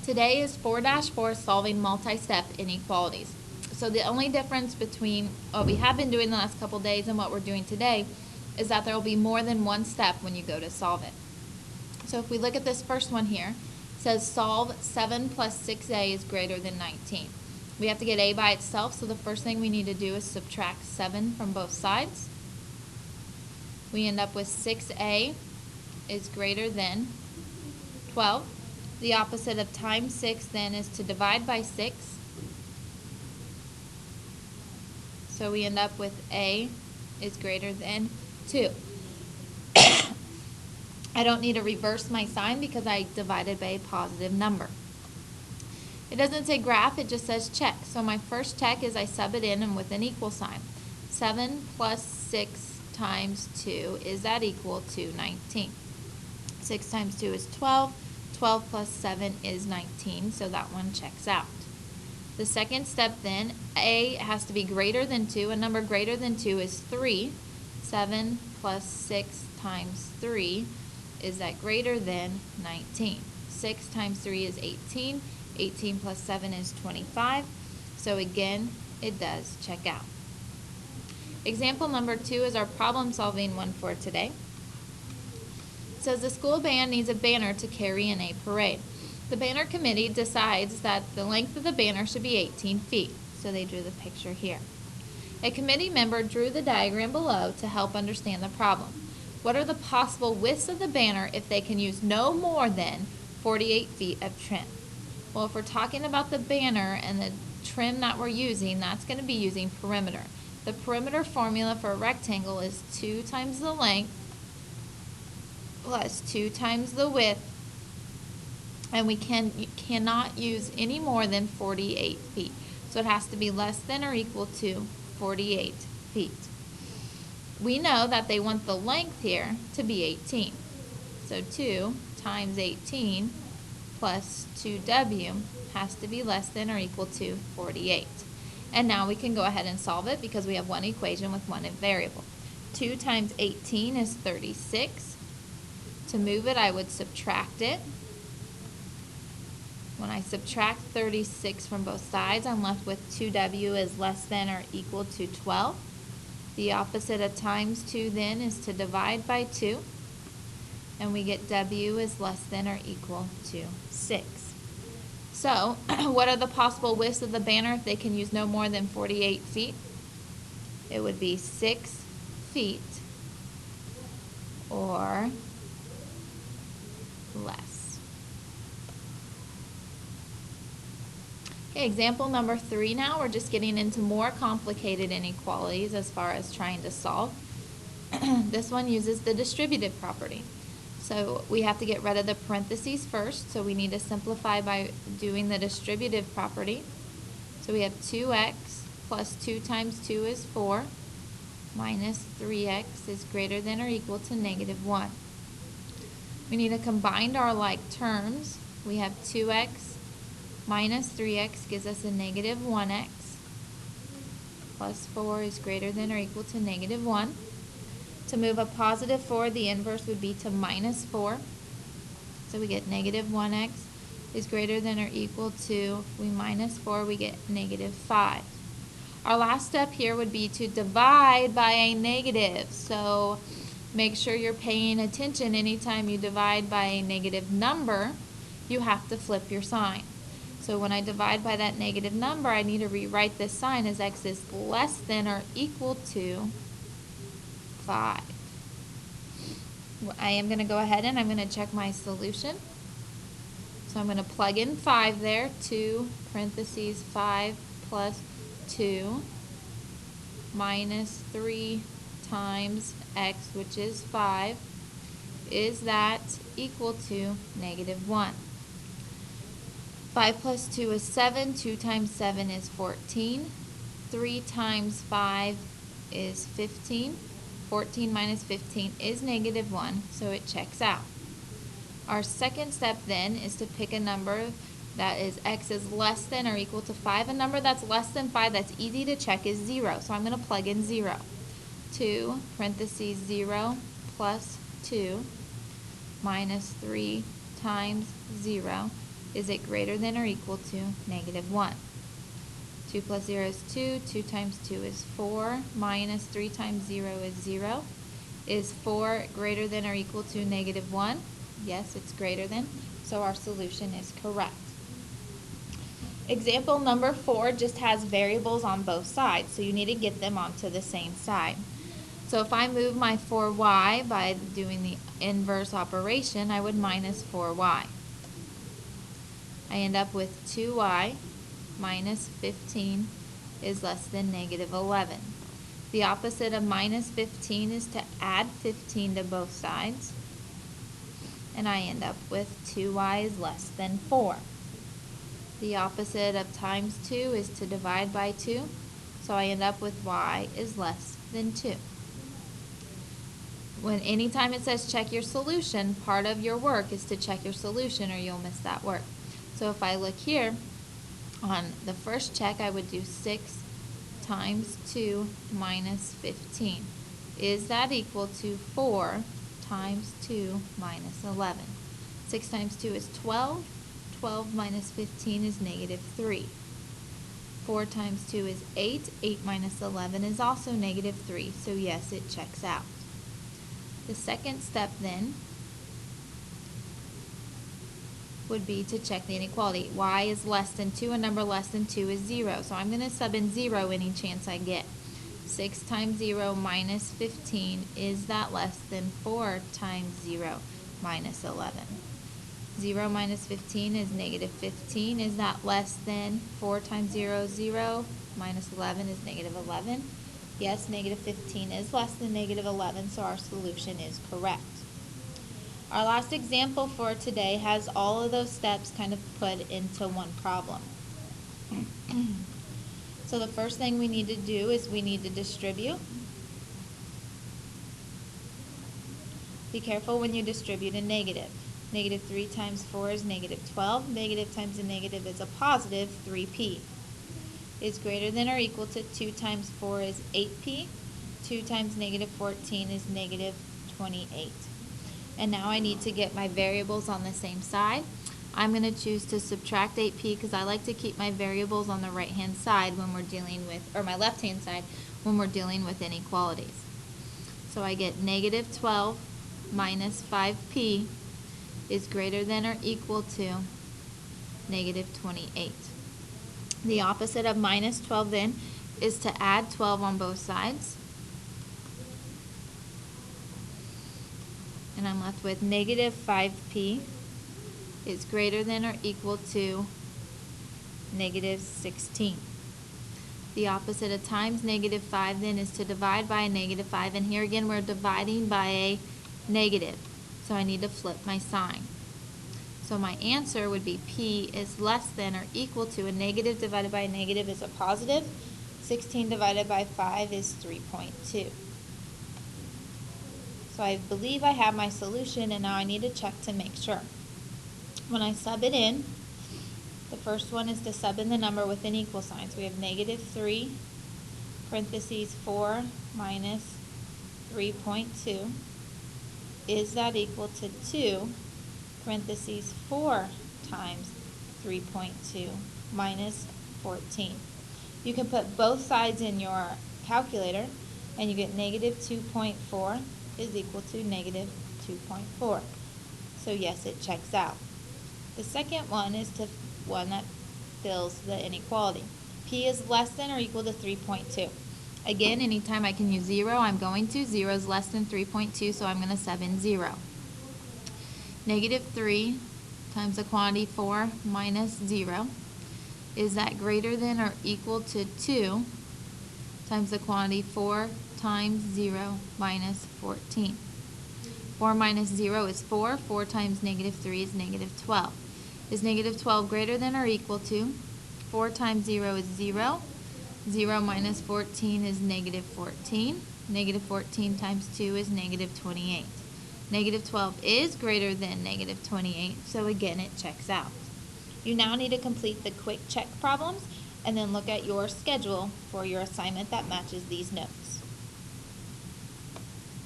Today is 4-4 solving multi-step inequalities. So the only difference between what we have been doing the last couple days and what we're doing today is that there will be more than one step when you go to solve it. So if we look at this first one here, it says solve 7 plus 6a is greater than 19. We have to get a by itself, so the first thing we need to do is subtract 7 from both sides. We end up with 6a is greater than 12. The opposite of times 6 then is to divide by 6. So we end up with a is greater than 2. I don't need to reverse my sign because I divided by a positive number. It doesn't say graph, it just says check. So my first check is I sub it in and with an equal sign. 7 plus 6 times 2, is that equal to 19? 6 times 2 is 12. 12 plus 7 is 19, so that one checks out. The second step then, a has to be greater than 2. A number greater than 2 is 3. 7 plus 6 times 3, is that greater than 19? 6 times 3 is 18. 18 plus 7 is 25. So again, it does check out. Example number 2 is our problem-solving one for today. It says the school band needs a banner to carry in a parade. The banner committee decides that the length of the banner should be 18 feet. So they drew the picture here. A committee member drew the diagram below to help understand the problem. What are the possible widths of the banner if they can use no more than 48 feet of trim? Well, if we're talking about the banner and the trim that we're using, that's going to be using perimeter. The perimeter formula for a rectangle is 2 times the length plus 2 times the width, and you cannot use any more than 48 feet. So it has to be less than or equal to 48 feet. We know that they want the length here to be 18. So 2 times 18 plus 2w has to be less than or equal to 48. And now we can go ahead and solve it because we have one equation with one variable. 2 times 18 is 36. To move it, I would subtract it. When I subtract 36 from both sides, I'm left with 2w is less than or equal to 12. The opposite of times 2 then is to divide by 2. And we get w is less than or equal to 6. So, what are the possible widths of the banner if they can use no more than 48 feet? It would be 6 feet or less. Okay, example number 3 now. We're just getting into more complicated inequalities as far as trying to solve. This one uses the distributive property. So we have to get rid of the parentheses first, so we need to simplify by doing the distributive property. So we have 2x plus 2 times 2 is 4, minus 3x is greater than or equal to negative 1. We need to combine our like terms. We have 2x minus 3x gives us a negative 1x, plus 4 is greater than or equal to negative 1. To move a positive 4, the inverse would be to minus 4. So we get negative 1x is greater than or equal to, if we minus 4, we get negative 5. Our last step here would be to divide by a negative. So make sure you're paying attention anytime you divide by a negative number, you have to flip your sign. So when I divide by that negative number, I need to rewrite this sign as x is less than or equal to 5. I am going to go ahead and I'm going to check my solution. So I'm going to plug in 5 there, 2 parentheses 5 plus 2 minus 3 times x, which is 5. Is that equal to negative 1? 5 plus 2 is 7. 2 times 7 is 14. 3 times 5 is 15. 14 minus 15 is negative 1, so it checks out. Our second step then is to pick a number that is x is less than or equal to 5. A number that's less than 5 that's easy to check is 0, so I'm going to plug in 0. 2 parentheses 0 plus 2 minus 3 times 0 Is it greater than or equal to negative 1? 2 plus 0 is 2. 2 times 2 is 4. Minus 3 times 0 is 0. Is 4 greater than or equal to negative 1? Yes, it's greater than. So our solution is correct. Example number 4 just has variables on both sides, so you need to get them onto the same side. So if I move my 4y by doing the inverse operation, I would minus 4y. I end up with 2y minus 15 is less than negative 11. The opposite of minus 15 is to add 15 to both sides, and I end up with 2y is less than 4. The opposite of times 2 is to divide by 2, so I end up with y is less than 2. Anytime it says check your solution, part of your work is to check your solution or you'll miss that work. So if I look here, on the first check I would do 6 times 2 minus 15. Is that equal to 4 times 2 minus 11? 6 times 2 is 12. 12 minus 15 is negative 3. 4 times 2 is 8. 8 minus 11 is also negative 3. So yes, it checks out. The second step then would be to check the inequality. Y is less than 2. A number less than 2 is 0. So I'm going to sub in 0 any chance I get. 6 times 0 minus 15, is that less than 4 times 0 minus 11? 0 minus 15 is negative 15. Is that less than 4 times 0 is 0? Minus 11 is negative 11. Yes, negative 15 is less than negative 11, so our solution is correct. Our last example for today has all of those steps kind of put into one problem. So the first thing we need to do is we need to distribute. Be careful when you distribute a negative. Negative 3 times 4 is negative 12. Negative times a negative is a positive 3p. Is greater than or equal to 2 times 4 is 8p. 2 times negative 14 is negative 28. And now I need to get my variables on the same side. I'm going to choose to subtract 8p because I like to keep my variables on the right-hand side when we're dealing with, or my left-hand side when we're dealing with inequalities. So I get negative 12 minus 5p is greater than or equal to negative 28. The opposite of minus 12 then is to add 12 on both sides. And I'm left with negative 5p is greater than or equal to negative 16. The opposite of times negative 5 then is to divide by a negative 5. And here again we're dividing by a negative. So I need to flip my sign. So my answer would be p is less than or equal to a negative divided by a negative is a positive. 16 divided by 5 is 3.2. So I believe I have my solution, and now I need to check to make sure. When I sub it in, the first one is to sub in the number with an equal sign. So we have negative 3, parentheses 4 minus 3.2. Is that equal to 2, parentheses 4 times 3.2 minus 14? You can put both sides in your calculator, and you get negative 2.4 is equal to negative 2.4. So yes, it checks out. The second one is to one that fills the inequality. P is less than or equal to 3.2. Again, anytime I can use 0, I'm going to. 0 is less than 3.2, so I'm going to sub in 0. Negative 3 times the quantity 4 minus 0. Is that greater than or equal to 2 times the quantity 4 times 0 minus 14? 4 minus 0 is 4. 4 times negative 3 is negative 12. Is negative 12 greater than or equal to? 4 times 0 is 0. 0 minus 14 is negative 14. Negative 14 times 2 is negative 28. Negative 12 is greater than negative 28, so again it checks out. You now need to complete the quick check problems and then look at your schedule for your assignment that matches these notes.